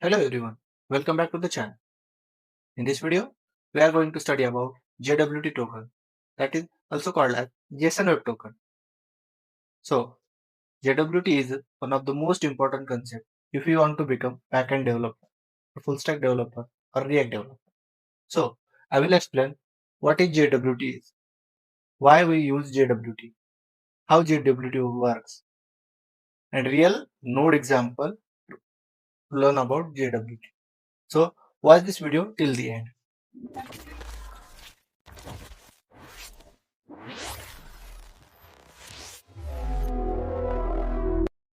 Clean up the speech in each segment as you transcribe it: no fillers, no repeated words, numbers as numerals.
Hello everyone, welcome back to the channel. In this video, we are going to study about JWT token, that is also called as JSON Web Token. So, JWT is one of the most important concepts if you want to become backend developer, a full stack developer, or React developer. So, I will explain what is JWT is, why we use JWT, how JWT works, and real node example to learn about JWT. So, watch this video till the end.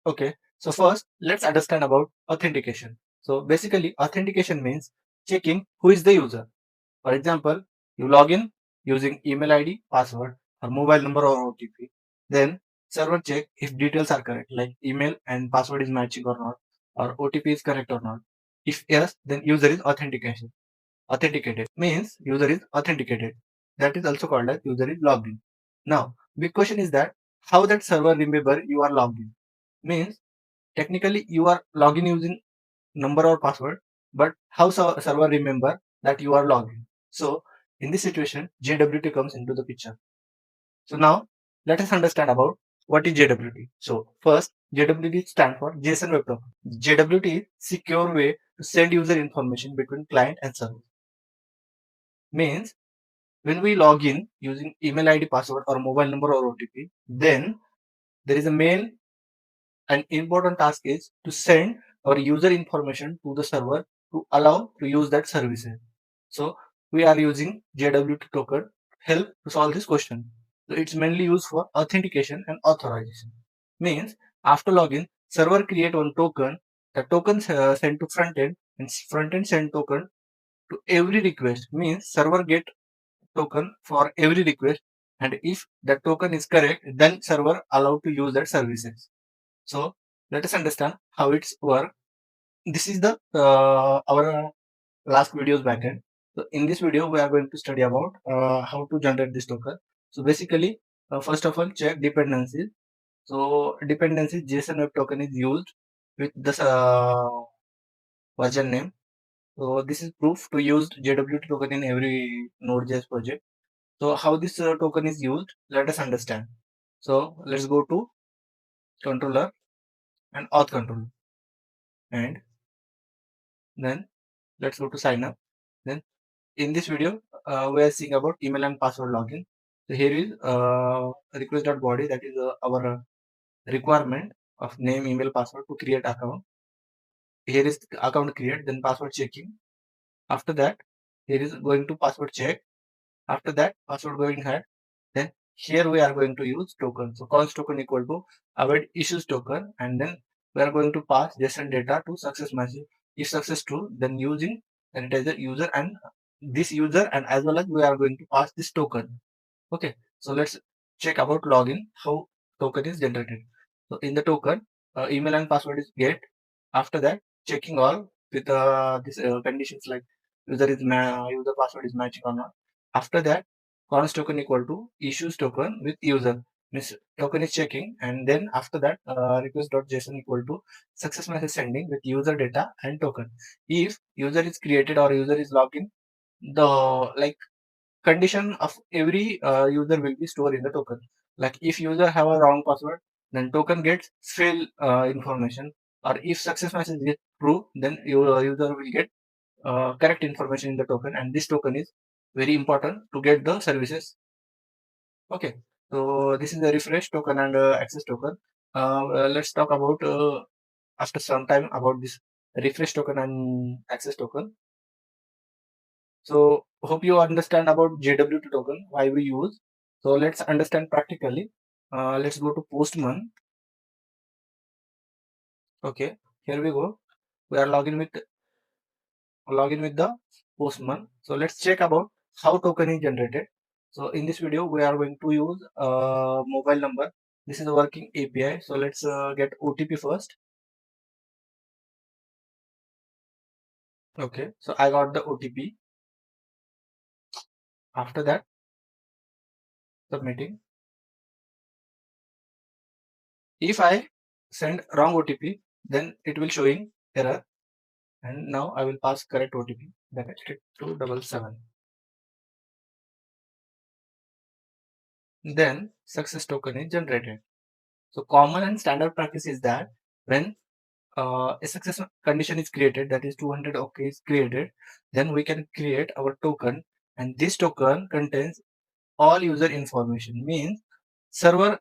Okay, so first let's understand about authentication. So basically authentication means checking who is the user. For example, you log in using email ID, password or mobile number or OTP. Then server check if details are correct like email and password is matching or not or OTP is correct or not. If yes, then user is authentication. Authenticated means user is authenticated. That is also called as user is logged in. Now, big question is that how that server remember you are logged in means technically you are logging using number or password, but how server remember that you are logged in? So in this situation, JWT comes into the picture. So now let us understand about what is JWT. So first, JWT stands for JSON Web Token. JWT is secure way to send user information between client and server. Means when we log in using email ID, password or mobile number or OTP, then there is a main an important task is to send our user information to the server to allow to use that services. So we are using JWT token to help to solve this question. So it's mainly used for authentication and authorization. Means after login, server create one token. The token sent to front end and front end send token to every request. Means server get token for every request, and if the token is correct, then server allowed to use that services. So let us understand how it's work. This is the our last video's backend. So in this video, we are going to study about how to generate this token. So basically, first of all, check dependencies. So dependencies JSON Web Token is used with this version name. So this is proof to use JWT token in every Node.js project. So how this token is used, let us understand. So let's go to controller and auth controller, and then let's go to sign up. Then in this video, we are seeing about email and password login. So here is request.body, that is our requirement of name, email, password to create account. Here is account create, then password checking. After that, here is going to password check. After that, password going ahead. Then here we are going to use token. So const token equal to await issues token, and then we are going to pass JSON data to success message. If success true, then using sanitizer user and this user, and as well as we are going to pass this token. Okay, so let's check about login, how token is generated. So in the token, email and password is get. After that, checking all with these conditions like user password is matching or not. After that, const token equal to issues token with user. Means token is checking, and then after that, request.json equal to success message sending with user data and token. If user is created or user is logged in, the like condition of every user will be stored in the token. Like if user have a wrong password, then token gets fail information. Or if success message is true, then your user will get correct information in the token. And this token is very important to get the services. Okay, so this is the refresh token and access token. Let's talk about after some time about this refresh token and access token. So hope you understand about JWT token, why we use. So let's understand practically. Let's go to Postman. Okay, here we go. We are login with the Postman. So let's check about how token is generated. So in this video, we are going to use mobile number. This is a working API. So let's get OTP first. Okay, so I got the OTP. After that, submitting. If I send wrong OTP, then it will showing error. And now I will pass correct OTP, that is 277. Then success token is generated. So common and standard practice is that when a success condition is created, that is 200 OK is created, then we can create our token, and this token contains all user information. Means server,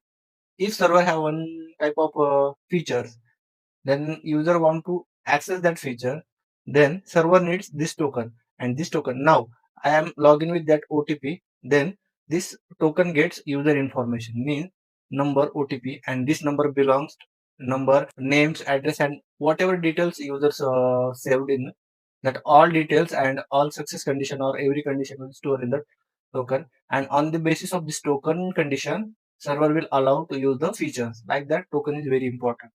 if server have one type of features, then user want to access that feature, then server needs this token, and this token, now I am login with that OTP, then this token gets user information, means number, OTP, and this number belongs number, names, address, and whatever details users saved in that, all details and all success condition or every condition will store in the token, and on the basis of this token condition, server will allow to use the features. Like that, token is very important.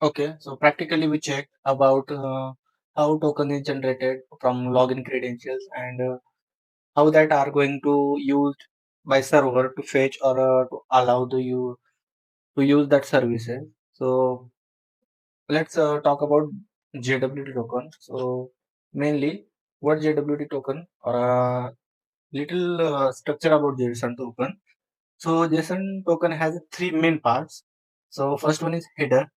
Okay, so practically we check about how token is generated from login credentials, and how that are going to used by server to fetch or to allow you to use that services. So let's talk about JWT token. So mainly what JWT token, or little structure about JSON token. So JSON token has three main parts. So first one is header,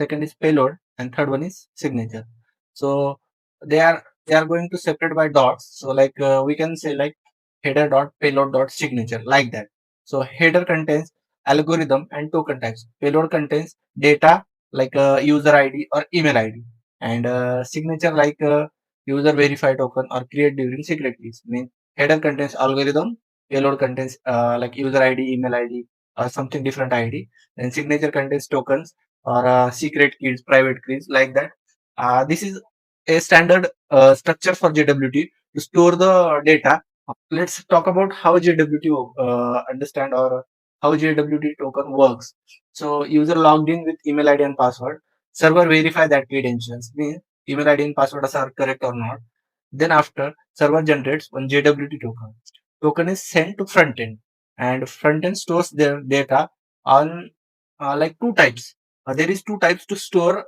second is payload, and third one is signature. So they are going to separate by dots. So like we can say like header dot payload dot signature, like that. So header contains algorithm and token types. Payload contains data like user ID or email ID, and signature like user verified token or create during secret keys. Means header contains algorithm, payload contains like user ID, email ID, or something different ID, and signature contains tokens or secret keys, private keys, like that. This is a standard structure for JWT to store the data. Let's talk about how JWT understand, or how JWT token works. So user logged in with email ID and password. Server verify that credentials, means email ID and passwords are correct or not. Then after, server generates one JWT token. Token is sent to front end, and front end stores their data on like two types. There is two types to store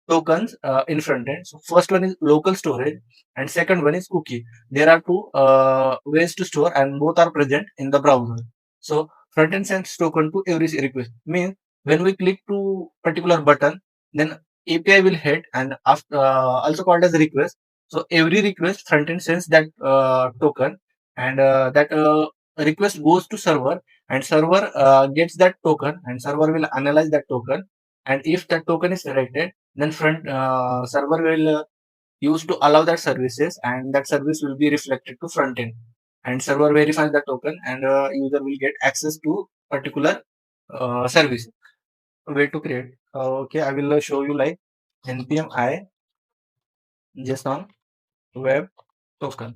tokens in front end. So first one is local storage, and second one is cookie. There are two ways to store, and both are present in the browser. So front end sends token to every request. Means when we click to particular button, then API will hit, and after also called as request. So every request front end sends that token, and that request goes to server, and server gets that token, and server will analyze that token, and if that token is selected, then front server will use to allow that services, and that service will be reflected to front end, and server verifies the token, and user will get access to particular service. Way to create, okay, I will show you like npm I JSON Web Token.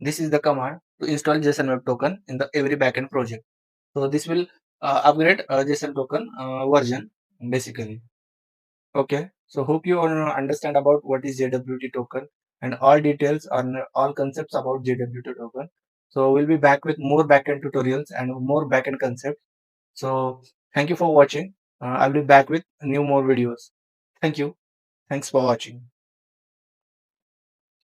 This is the command to install JSON Web Token in the every backend project. So this will upgrade JSON token version basically. Okay, so hope you understand about what is JWT token and all details on all concepts about JWT token. So we'll be back with more backend tutorials and more backend concepts. So thank you for watching. I'll be back with new more videos. Thank you. Thanks for watching.